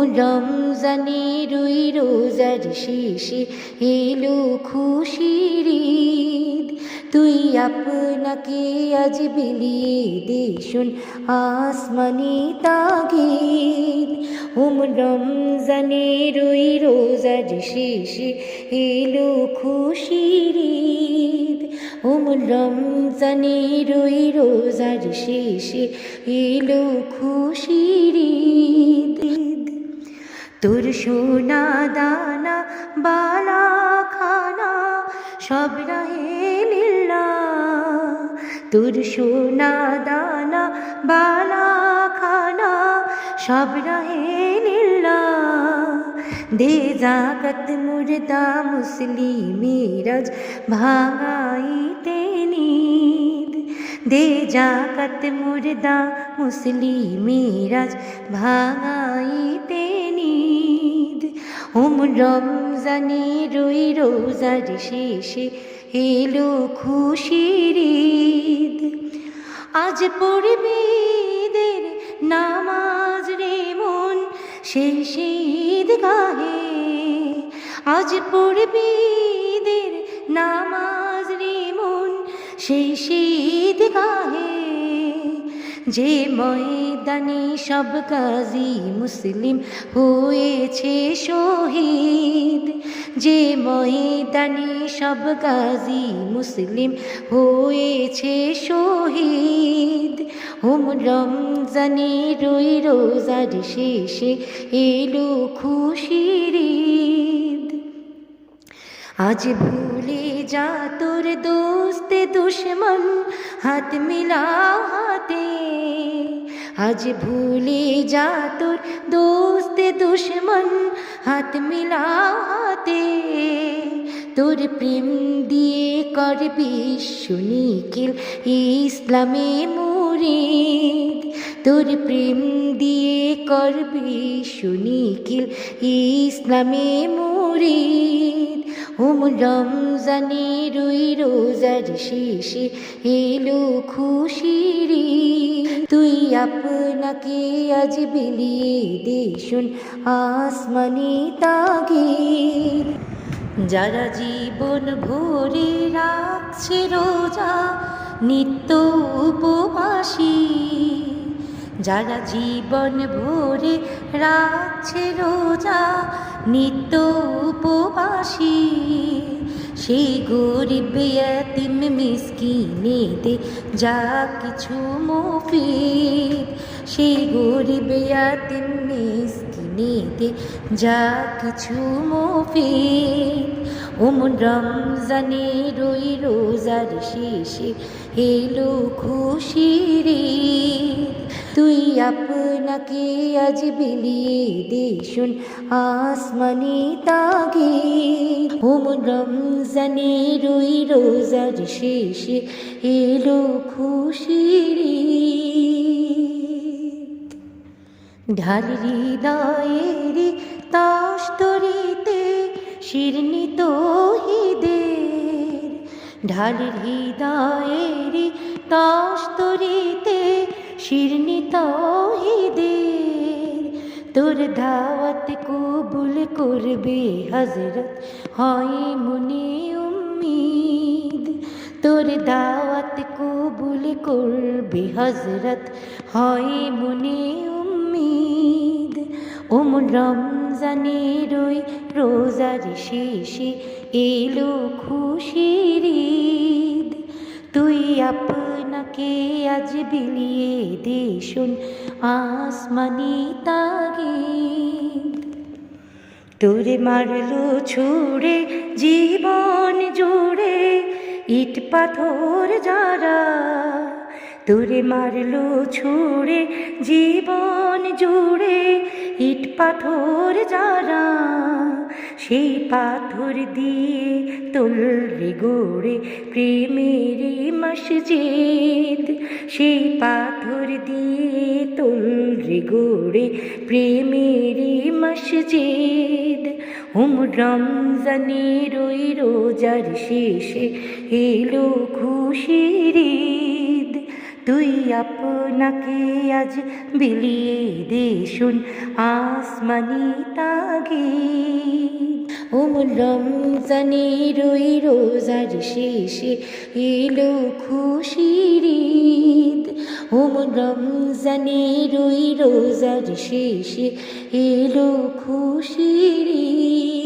রমজানের ওই রোজার শেষে এলো খুশির ঈদ। তুই আপনাকে আজ বিলিয়ে দে শোন আসমানি তাগিদ। রমজানের ওই রোজার শেষে এলো খুশির ঈদ। রমজানের ওই রোজার শেষে এলো খুশির ঈদ। তোর সোনা দানা বালা খানা সব রাহে লিল্লাহ। তোর সোনা দানা বালা খানা সব রাহে লিল্লাহ। দে যাকাত মুর্দা মুসলিমেরাজ ভাঙাইতে নিদ। দে যাকাত মুর্দা মুসলিমেরাজ ভাঙাইতে নিদ। রমজানের ওই রোজার শেষে এলো খুশির ঈদ। আজ পড়বি ঈদের নামাজ রে মন শেষে ঈদগাহে। আজ পড়বি ঈদের নামাজ রে মন শেষে ঈদগাহে। যে ময়দানে সব গাজী মুসলিম হয়েছে শহীদ। যে ময়দানে সব গাজী মুসলিম হয়েছে শহীদ। রমজানের ওই রোজার শেষে এলো খুশির ঈদ। আজ ভুলে যা তোর দোস্তে দুশ্মন হাত মিলাও হাতে। আজ ভুলে যা তোর দোস্তে দুশ্মন হাত মিলাও হাতে। তোর প্রেম দিয়ে করবি সুনিখিল ইসলামে মুরিদ। তোর প্রেম দিয়ে করবি সুনিখিল ইসলামে মুরিদ। রমজানের ওই রোজার শেষে এলো খুশির ঈদ। তুই আপনাকে আজ বিলিয়ে দে শোন আসমানি তাগিদ। যারা জীবন ভরে রাখছে রোজা নিত্য উপবাসী। যারা জীবন ভরে রাখছে রোজা নিত্য উপবাসী। সেই গরিব এতিম মিসকিনেতে যা কিছু মুফিদ। সেই গরিব এতিম মিসকিনেতে যা কিছু মুফিদ। রমজানের ওই রোজার শেষে এলো খুশির ঈদ। তুই আপনাকে আজ বিলিয়ে দে শোন আসমানি তাগিদ। রমজানের ওই রোজার শেষে এলো খুশির ঈদ। ঢাল হৃদয়ের তাস্তরিতে শিরনি তৌহিদের। ঢাল হৃদয়ের তাস্তরিতে শিরনি তৌহিদের। তোর দাওয়াত কবুল করবে হযরত হয় মনে উম্মিদ। তোর দাওয়াত কবুল করবে হযরত হয় মনে উম্মিদ। রমজানের ওই রোজার শেষে এলো খুশির ঈদ। তুই আপনাকে আজ বিলিয়ে দে শোন আসমানি তাগিদ। তোরে মারলো ছুড়ে জীবন জুড়ে ইট পাথর যারা। তোরে মারলো ছুড়ে জীবন জুড়ে ইট পাথর যারা। সেই পাথর দিয়ে তোলরে গড়ে প্রেমের মসজিদ। সেই পাথর দিয়ে তোলরে গড়ে প্রেমের মসজিদ। রমজানের ওই রোজার শেষে এলো খুশির ঈদ। তুই আপনাকে আজ বিলিয়ে দে শুন আসমানি তাগিদ। রমজানের ওই রোজার শেষে এলো খুশির ঈদ। রমজানের ওই রোজার শেষে এলো খুশির ঈদ।